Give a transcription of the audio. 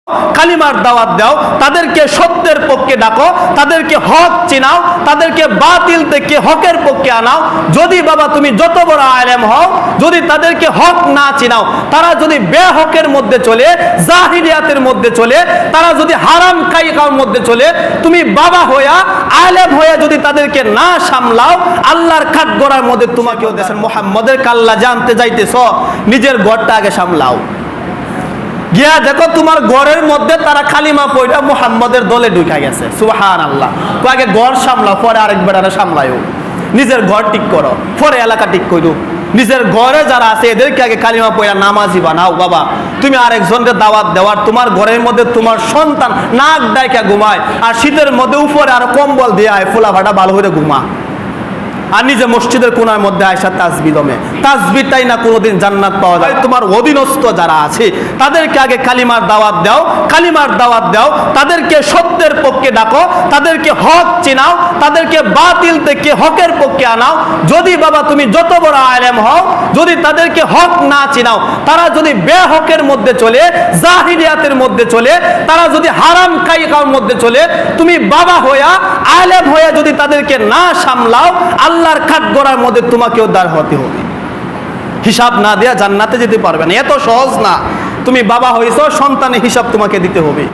কালিমার দাওয়াত দাও, তাদেরকে সত্যের পক্ষে ডাকো, তাদেরকে হক চিনাও, তাদেরকে বাতিল থেকে হকের পক্ষে আনাও। যদি বাবা তুমি যত বড় আলেম হও, যদি তাদেরকে হক না চিনাও, তারা যদি বেহকের মধ্যে চলে, জাহিলিয়াতের মধ্যে চলে, তারা যদি হারাম কায়দার মধ্যে চলে, তুমি বাবা হইয়া আলেম হইয়া যদি তাদেরকে না সামলাও, আল্লাহর কাঠগড়ার মধ্যে তোমাকেও দেশের মুহাম্মদের কাল্লা জানতে যাইতেছ, নিজের ঘরটা আগে সামলাও। গিয়া দেখো তোমার ঘরের মধ্যে তারা কালিমা পড়া মুহাম্মদের দলে ঢুকে গেছে। সুবহানাল্লাহ। তো আগে ঘর সামলাও, পরে আরেক বেড়ারে সামলায়ও। নিজের ঘর ঠিক করো, পরে এলাকা ঠিক করো। নিজের ঘরে যারা আছে এদেরকে আগে কালিমা পড়া নামাজি বানাও। বাবা তুমি আরেকজনকে দাওয়াত দেওয়ার, তোমার ঘরের মধ্যে তোমার সন্তান নাক ডাইকা ঘুমায়, আর শীতের মধ্যে উপরে আর কম্বল দিয়ে আয়, ফোলা ফাটা ভালো হয়ে ঘুমা, আর নিজে মসজিদের কোনার মধ্যে আয়সা তাসবিহ দমে। তাসবিহটাই না কোনোদিন জান্নাত পাওয়া যায়। তোমার অধীনস্থ যারা আছে তাদেরকে আগে কালিমার দাওয়াত দাও, কালিমার দাওয়াত দাও, তাদেরকে সত্যের পক্ষে ডাকো, তাদেরকে হক চিনাও, তাদেরকে বাতিল থেকে হকের পক্ষে আনাও। যদি বাবা তুমি যত বড় আলেম হও, যদি তাদেরকে হক না চিনাও, তারা যদি বেহকের মধ্যে চলে, জাহিলিয়াতের মধ্যে চলে, তারা যদি হারাম কায়দার মধ্যে চলে, তুমি বাবা হইয়া আলেম হইয়া যদি তাদেরকে না সামলাও, আল্লাহর কাঠগড়ার মধ্যে তোমাকেও দাঁড় হতে হবে। হিসাব না দেয়া জান্নাতে যেতে পারবে না। এত সহজ না। তুমি বাবা হইছো, সন্তানের হিসাব তোমাকে দিতে হবে।